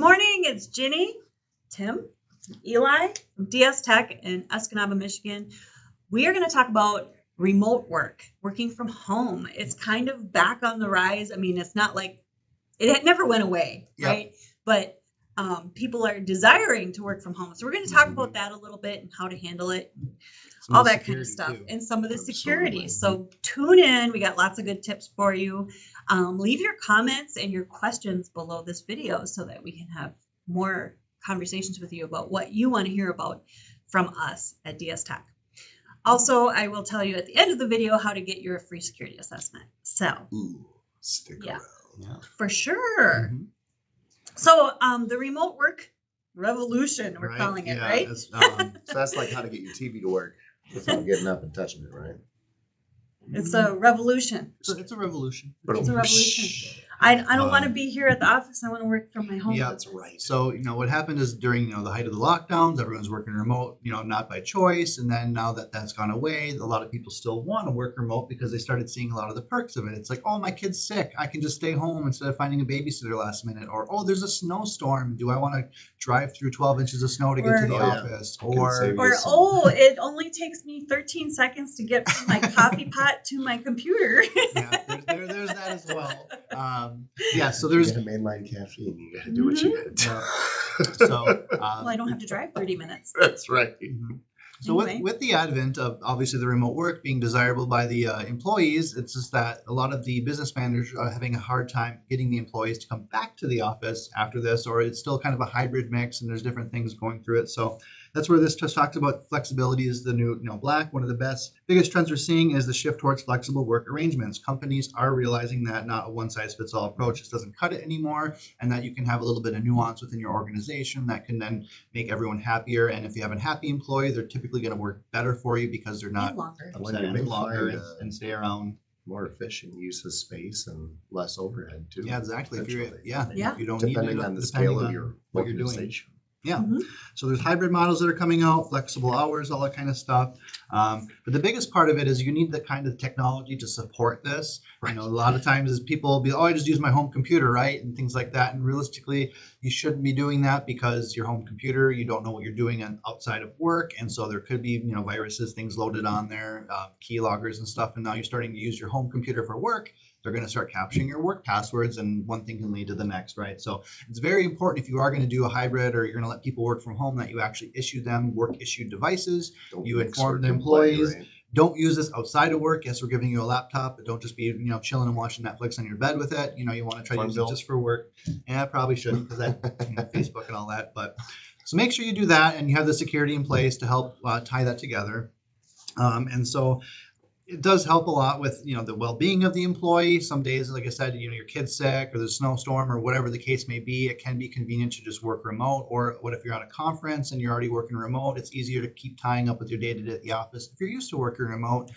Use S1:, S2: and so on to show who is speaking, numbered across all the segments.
S1: morning. It's Ginny, Tim, Eli from DS Tech in Escanaba, Michigan. We are going to talk about remote work, working from home. It's kind of back on the rise. I mean, it's not like it never went away, right? But people are desiring to work from home. So we're going to talk about that a little bit and how to handle it, all that kind of stuff, and some of the security. So tune in. We got lots of good tips for you. Leave your comments and your questions below this video so that we can have more conversations with you about what you want to hear about from us at DS Tech. Also, I will tell you at the end of the video how to get your free security assessment. So,
S2: Stick around.
S1: Yeah, for sure. Mm-hmm. So, the remote work revolution, we're calling it, right?
S2: So that's like how to get your TV to work without getting up and touching it, right?
S1: It's a revolution.
S3: So it's a revolution.
S1: It's a revolution. I don't want to be here at the office. I want to work from my home.
S3: Yeah, that's right. So, what happened is during, the height of the lockdowns, everyone's working remote, not by choice. And then now that that's gone away, a lot of people still want to work remote because they started seeing a lot of the perks of it. It's like, oh, my kid's sick. I can just stay home instead of finding a babysitter last minute. Or, oh, there's a snowstorm. Do I want to drive through 12 inches of snow to get to the office?
S1: Or, it only takes me 13 seconds to get from my coffee pot to my computer.
S3: Yeah, there's that as well. So there's
S2: you get a mainline caffeine. You got to do what you got to do.
S3: So,
S1: well, I don't have to drive 30 minutes.
S2: That's right.
S3: Mm-hmm. So with the advent of obviously the remote work being desirable by the employees, it's just that a lot of the business managers are having a hard time getting the employees to come back to the office after this, or it's still kind of a hybrid mix and there's different things going through it. So that's where this just talks about flexibility is the new black. One of the biggest trends we're seeing is the shift towards flexible work arrangements. Companies are realizing that not a one-size-fits-all approach just doesn't cut it anymore, and that you can have a little bit of nuance within your organization that can then make everyone happier. And if you have a happy employee, they're typically going to work better for you because they're not longer and stay around.
S2: More efficient use of space and less overhead too.
S3: Yeah, exactly. If you don't
S2: depending
S3: need
S2: on the scale of your
S3: what you're doing. Yeah.
S1: Mm-hmm.
S3: So there's hybrid models that are coming out, flexible hours, all that kind of stuff. But the biggest part of it is you need the kind of technology to support this. Right. A lot of times is people will be, I just use my home computer, right? And things like that. And realistically, you shouldn't be doing that because your home computer, you don't know what you're doing outside of work. And so there could be, viruses, things loaded on there, keyloggers and stuff. And now you're starting to use your home computer for work. They're going to start capturing your work passwords, and one thing can lead to the next, right? So it's very important if you are going to do a hybrid or you're going to let people work from home that you actually issue them work-issued devices. You inform the employees. Right? Don't use this outside of work. Yes, we're giving you a laptop, but don't just be, chilling and watching Netflix on your bed with it. You want to try to use it just for work. Yeah, probably shouldn't because that, Facebook and all that. But so make sure you do that and you have the security in place to help tie that together. And so it does help a lot with, the well-being of the employee. Some days, like I said, your kid's sick or there's a snowstorm or whatever the case may be, it can be convenient to just work remote. Or what if you're at a conference and you're already working remote, it's easier to keep tying up with your day-to-day at the office if you're used to working remote.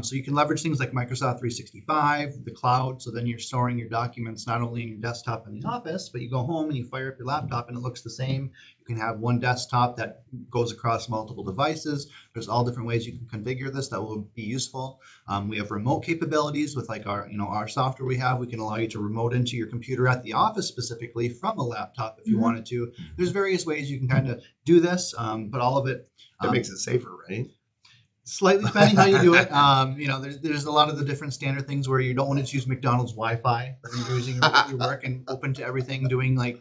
S3: So you can leverage things like Microsoft 365, the cloud. So then you're storing your documents not only in your desktop in the office, but you go home and you fire up your laptop and it looks the same. You can have one desktop that goes across multiple devices. There's all different ways you can configure this that will be useful. We have remote capabilities with like our software we have. We can allow you to remote into your computer at the office specifically from a laptop if you wanted to. There's various ways you can kind of do this, but all of it.
S2: That makes it safer, right?
S3: Slightly depending how you do it. There's a lot of the different standard things where you don't want to use McDonald's Wi-Fi when you're using your work and open to everything, doing like,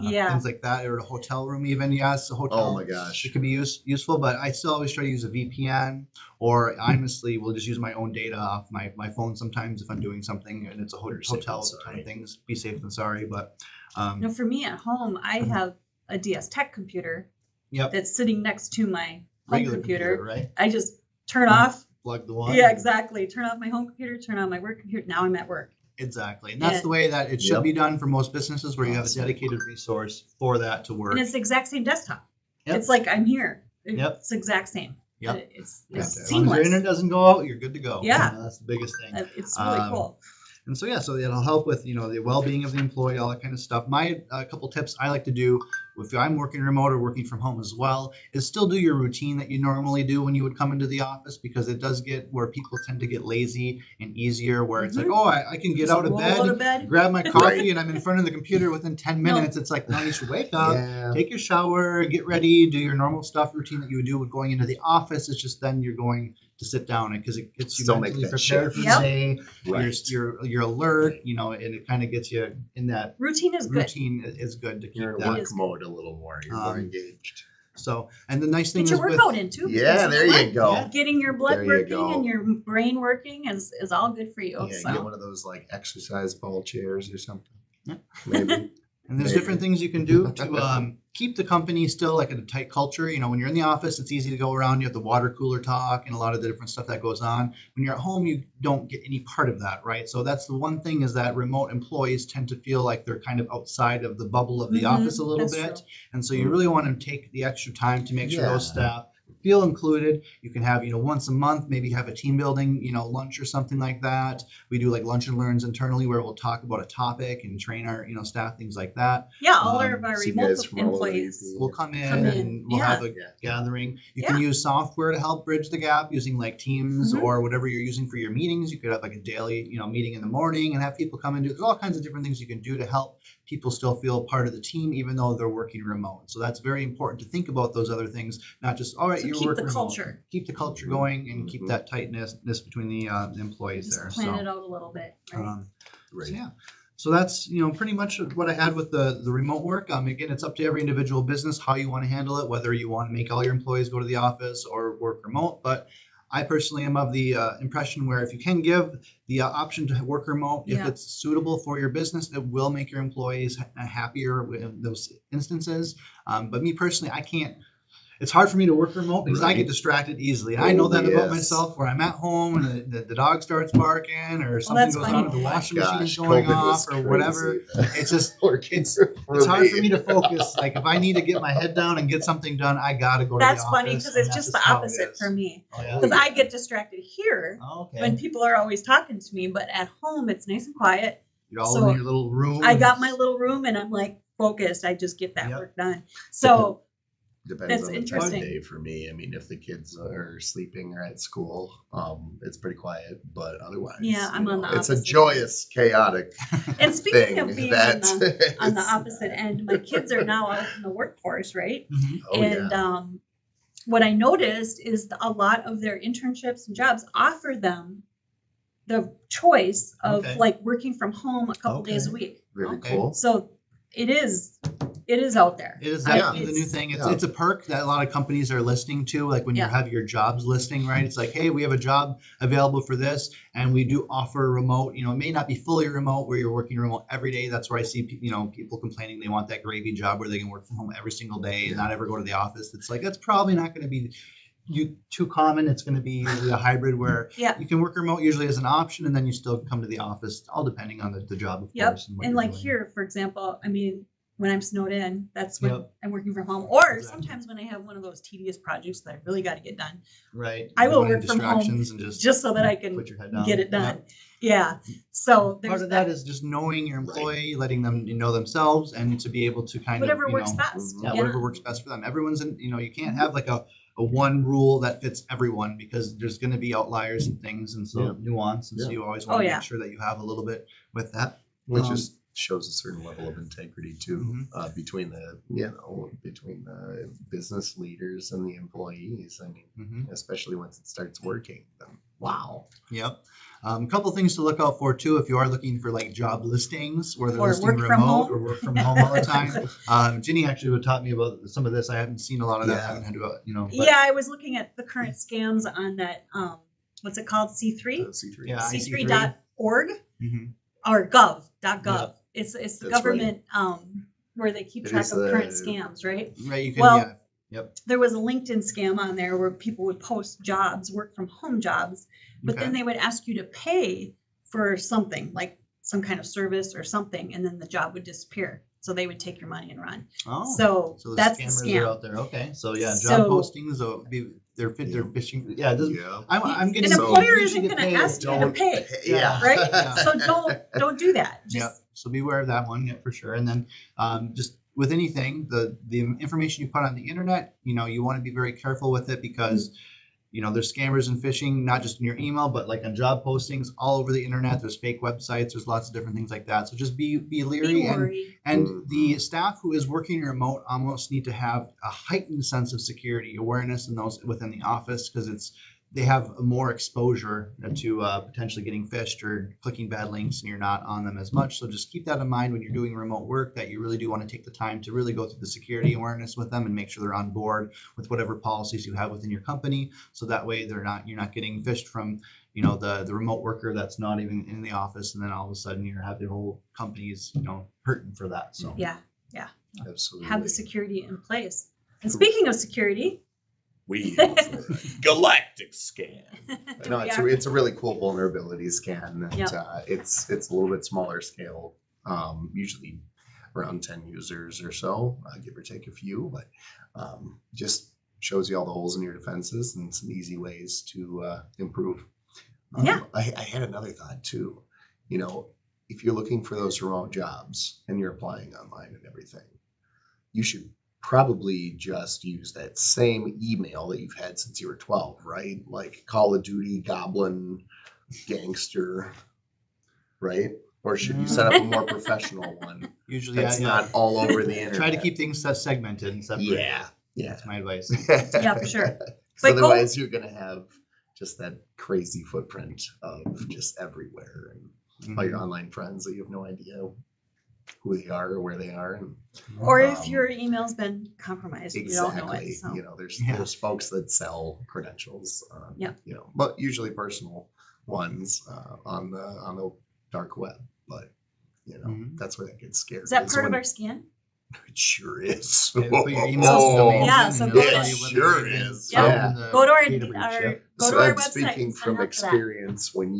S3: things like that, or a hotel room even. Yes, a hotel.
S2: Oh my gosh.
S3: It could be useful, but I still always try to use a VPN, or I honestly will just use my own data off my phone sometimes if I'm doing something and it's a hotel with a ton of things. Be safe than sorry. But
S1: for me at home, I have a DS Tech computer that's sitting next to my
S3: regular
S1: computer,
S3: right?
S1: I just turn off.
S3: Plug the one.
S1: Yeah, exactly. Turn off my home computer, turn on my work computer. Now I'm at work.
S3: Exactly. And that's the way that it should be done for most businesses where you have a dedicated resource for that to work.
S1: And it's the exact same desktop. It's like I'm here. It's the exact same.
S3: Yep.
S1: It's
S3: as
S1: seamless.
S3: long as your internet doesn't go out, you're good to go.
S1: Yeah.
S3: That's the biggest thing.
S1: It's really cool.
S3: And so, so it'll help with, the well-being of the employee, all that kind of stuff. My couple tips I like to do if I'm working remote or working from home as well, is still do your routine that you normally do when you would come into the office, because it does get where people tend to get lazy and easier, where it's like, oh, I can get
S1: Just
S3: out of
S1: roll out of
S3: bed,
S1: bed.
S3: grab my coffee,
S2: Right.
S3: and I'm in front of the computer within 10 minutes. It's like, no, you should wake up,
S2: Yeah.
S3: take your shower, get ready, do your normal stuff routine that you would do with going into the office. It's just then you're going to sit down, because it gets you
S2: Still make
S3: mentally
S2: that
S3: prepared
S2: shift.
S3: for
S1: Yep.
S3: the day.
S2: Right.
S3: You're alert, and it kind of gets you in that
S1: Routine is good.
S3: routine is good to keep
S2: You're in
S3: that.
S2: work mode a little more. You're more
S3: Um,
S2: engaged.
S3: So, and the nice thing
S1: Get your
S3: is with
S1: workout in too.
S2: Yeah,
S1: because
S2: there
S1: know what?
S2: you go.
S3: Yeah.
S1: Getting your blood
S2: There you
S1: working
S2: go.
S1: and your brain working is all good for you.
S2: Yeah,
S1: so.
S2: get one of those like exercise ball chairs or something.
S3: Yeah.
S2: Maybe.
S3: And there's
S2: Maybe.
S3: different things you can do to keep the company still like in a tight culture. When you're in the office, it's easy to go around. You have the water cooler talk and a lot of the different stuff that goes on. When you're at home, you don't get any part of that, right? So that's the one thing, is that remote employees tend to feel like they're kind of outside of the bubble of the
S1: Mhm,
S3: office a little
S1: that's
S3: bit.
S1: true.
S3: And so you really want to take the extra time to make sure those
S2: Yeah.
S3: staff feel included. You can have, once a month, maybe have a team building, lunch or something like that. We do like lunch and learns internally, where we'll talk about a topic and train our, staff, things like that.
S1: Yeah, all of our
S2: see
S1: remote
S2: guys from all over the
S1: employees.
S2: UP.
S3: We'll come in
S1: Come in,
S3: and we'll
S1: yeah.
S3: have a
S2: Yeah.
S3: gathering. You can use software to help bridge the gap using like Teams
S1: Mhm.
S3: or whatever you're using for your meetings. You could have like a daily, meeting in the morning and have people come and do. There's all kinds of different things you can do to help people still feel part of the team, even though they're working remote. So that's very important to think about those other things, not just, all right,
S1: So
S3: you're
S1: keep
S3: working
S1: the
S3: remote.
S1: culture.
S3: Keep the culture going and keep
S2: Mhm.
S3: that tightness between the employees
S1: Just
S3: there.
S1: plan
S3: So,
S1: it out a little bit. Right?
S2: Right.
S3: so yeah. So that's pretty much what I had with the remote work. Again, it's up to every individual business how you want to handle it, whether you want to make all your employees go to the office or work remote. But I personally am of the impression where if you can give the option to work remote, if
S1: Yeah.
S3: it's suitable for your business, it will make your employees happier in those instances. But me personally, I can't. It's hard for me to work remote because I get
S2: Right.
S3: distracted easily. I know that
S2: Oh,
S3: about
S2: yes.
S3: myself, where I'm at home and the dog starts barking or something
S1: that's
S3: goes
S1: funny.
S3: on with the washing machine is
S2: Gosh,
S3: going
S2: COVID was
S3: off or whatever.
S2: crazy.
S3: It's just
S2: Working
S3: it's hard for me to focus. Like if I need to get my head down and get something done, I gotta go
S1: That's
S3: to the office.
S1: funny because
S3: and
S1: it's
S3: that's
S1: just the
S3: how it
S1: opposite
S3: is.
S1: for me.
S3: Oh, yeah?
S1: Because I get distracted here
S3: Oh, okay.
S1: when people are always talking to me, but at home it's nice and quiet.
S3: You're all
S1: so
S3: in your little room.
S1: I got my little room and I'm like focused. I just get that
S3: Yep.
S1: work done. So
S2: Depends
S1: That's
S2: on the time of
S1: interesting.
S2: day for me. I mean, if the kids are sleeping or at school, it's pretty quiet. But otherwise,
S1: Yeah, I'm on the
S2: it's a
S1: opposite.
S2: joyous, chaotic
S1: and speaking
S2: thing.
S1: of being
S2: that
S1: on the opposite end, my kids are now out in the workforce, right?
S3: Mhm.
S2: Oh,
S1: and
S2: yeah.
S1: what I noticed is a lot of their internships and jobs offer them the choice of
S3: Okay.
S1: like working from home a couple
S3: Okay.
S1: days a week.
S2: Very
S3: Okay.
S2: cool.
S1: So it is out there.
S3: It is
S1: I-
S3: definitely the new
S1: it's-
S3: thing. It's
S2: yeah.
S3: it's a perk that a lot of companies are listing to. Like when you
S1: Yeah.
S3: have your jobs listing, right? It's like, hey, we have a job available for this, and we do offer remote. It may not be fully remote where you're working remote every day. That's where I see people complaining they want that gravy job where they can work from home every single day and not ever go to the office. It's like that's probably not going to be too common. It's going to be usually a hybrid where
S1: Yeah.
S3: you can work remote usually as an option, and then you still come to the office, all depending on the job, of
S1: Yep.
S3: course. what
S1: And
S3: you're
S1: like
S3: doing.
S1: here, for example, I mean, when I'm snowed in, that's when
S3: Yep.
S1: I'm working from home. Or
S3: Exactly.
S1: sometimes when I have one of those tedious projects that I really got to get done,
S3: right?
S1: I will
S3: Avoiding
S1: work from home
S3: distractions and
S1: just so that I can
S3: put your head down.
S1: get it
S3: Yep.
S1: done. Yeah. So there's
S3: Part of that is just knowing your employee, letting them know themselves, and to be able to kind
S1: whatever
S3: of
S1: works best.
S3: yeah, whatever works best for them. Everyone's in, you can't have like a one rule that fits everyone, because there's going to be outliers and things, and so
S2: Yeah.
S3: nuance, and so
S2: Yeah.
S3: you always
S1: Oh,
S3: want to
S1: yeah.
S3: make sure that you have a little bit with that.
S2: Which
S3: Um,
S2: just shows a certain level of integrity too,
S3: Mhm.
S2: between the business leaders and the employees. I mean,
S3: Mhm.
S2: especially once it starts working, then wow.
S3: Yep. A couple things to look out for too if you are looking for like job listings where they're
S1: Or
S3: listing
S1: work from
S3: remote
S1: home.
S3: or work from home all the time. Ginny actually would taught me about some of this. I haven't seen a lot of that. I
S2: Yeah.
S3: haven't had to, but
S1: Yeah, I was looking at the current scams on that. What's it called? C3?
S2: C3.
S3: Yeah.
S1: C3.org
S3: Mhm.
S1: or gov.gov.
S3: Yep.
S1: It's the
S2: That's right.
S1: government where they keep
S2: It
S1: track
S2: is
S1: of current
S2: the-
S1: scams, right?
S3: Right. You can.
S1: Well,
S3: Yeah. Yep.
S1: There was a LinkedIn scam on there where people would post jobs, work from home jobs, but
S3: Okay.
S1: then they would ask you to pay for something like some kind of service or something, and then the job would disappear. So they would take your money and run.
S3: Oh.
S1: So
S3: So the
S1: that's the
S3: scammers are
S1: scam.
S3: out there. Okay. So yeah, job
S1: So-
S3: postings will be they're fishing. Yeah. It doesn't,
S2: Yeah.
S3: I'm getting.
S1: An
S2: So-
S1: employer
S3: you
S1: isn't
S3: should get
S1: going to
S3: paid.
S1: ask you to pay,
S2: Yeah.
S1: right?
S3: Yeah.
S1: So don't do that.
S3: Yeah.
S1: Just
S3: So beware of that one. Yeah, for sure. And then just with anything, the information you put on the internet, you want to be very careful with it because there's scammers and phishing, not just in your email, but like on job postings all over the internet. There's fake websites. There's lots of different things like that. So just be leery.
S1: Be worried.
S3: And the staff who is working remote almost need to have a heightened sense of security awareness in those within the office because they have more exposure to potentially getting phished or clicking bad links and you're not on them as much. So just keep that in mind when you're doing remote work, that you really do want to take the time to really go through the security awareness with them and make sure they're on board with whatever policies you have within your company. So that way you're not getting phished from the remote worker that's not even in the office, and then all of a sudden you have the whole company's hurting for that. So
S1: Yeah,
S2: Absolutely.
S1: have the security in place. And speaking of security,
S4: We galactic scan.
S2: No,
S1: we are-
S2: it's a really cool vulnerability scan. That,
S1: Yep.
S2: It's a little bit smaller scale, usually around 10 users or so, give or take a few, but just shows you all the holes in your defenses and some easy ways to improve.
S1: Yeah.
S2: I had another thought too. If you're looking for those remote jobs and you're applying online and everything, you should probably just use that same email that you've had since you were 12, right? Like Call of Duty, Goblin, Gangster, right? Or should you set up a more professional one
S3: usually
S2: that's not all over the internet?
S3: try to keep things segmented and separate.
S2: Yeah.
S3: That's my advice.
S1: Yeah, for sure.
S2: 'Cause
S1: But go-
S2: otherwise, you're going to have just that crazy footprint of just everywhere and all your online friends that you have no idea who they are or where they are. And
S1: or if
S2: Um,
S1: your email's been compromised, you don't know it.
S2: exactly.
S1: So.
S2: There's folks that sell credentials.
S1: Yeah.
S2: But usually personal ones on the dark web. But
S3: Mhm.
S2: that's where that gets scary.
S1: Is that part of
S2: when-
S1: our scan?
S2: It sure is.
S3: Yeah, put your emails and domains
S1: Yeah,
S3: in,
S1: so
S3: and
S1: go
S3: it'll
S1: to-
S3: tell you whether
S2: Sure
S3: they've been
S2: is.
S3: found
S2: Yeah.
S3: in the
S1: Go to our
S3: data breach, yep.
S1: go
S2: So
S1: to our
S2: I'm
S1: website.
S2: speaking
S1: and sign
S2: from
S1: up for that.
S2: experience when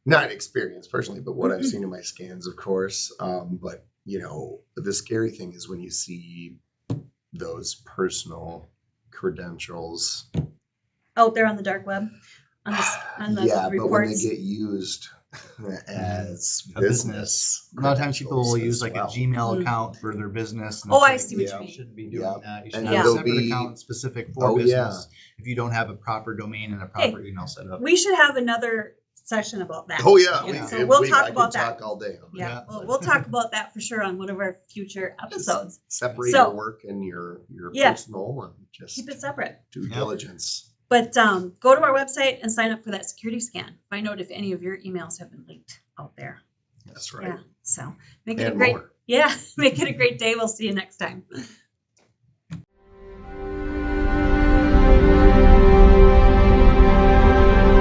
S2: not experience personally, but what I've seen in my scans, of course. But the scary thing is when you see those personal credentials.
S1: Out there on the dark web, on the
S2: Yeah, but when they
S1: reports.
S2: get used as
S3: A
S2: business,
S3: A lot of times people will
S2: credentials
S3: use
S2: as
S3: like
S2: well.
S3: a Gmail
S1: Mm.
S3: account for their business. and
S1: Oh,
S3: it's
S1: I
S3: like,
S1: see what you
S3: you
S1: mean.
S3: shouldn't be doing
S2: Yeah.
S3: that. You should
S2: And
S3: have
S1: then
S3: a
S2: there'll
S3: separate
S2: be-
S3: account specific for
S2: Oh, yeah.
S3: business if you don't have a proper domain and a proper email set up.
S1: We should have another session about that.
S2: Oh yeah,
S3: Yeah.
S1: So we'll talk
S2: I
S1: about
S2: could
S1: that.
S2: talk all day on
S1: Yeah,
S2: that.
S1: we'll talk about that for sure on one of our future episodes.
S2: Separate
S1: So-
S2: your work and your
S1: Yeah.
S2: personal and just
S1: Keep it separate.
S2: due
S3: Yep.
S2: diligence.
S1: But go to our website and sign up for that security scan. Find out if any of your emails have been leaked out there.
S2: That's right.
S1: Yeah. So make it a
S2: And
S1: great
S2: more.
S1: make it a great day. We'll see you next time.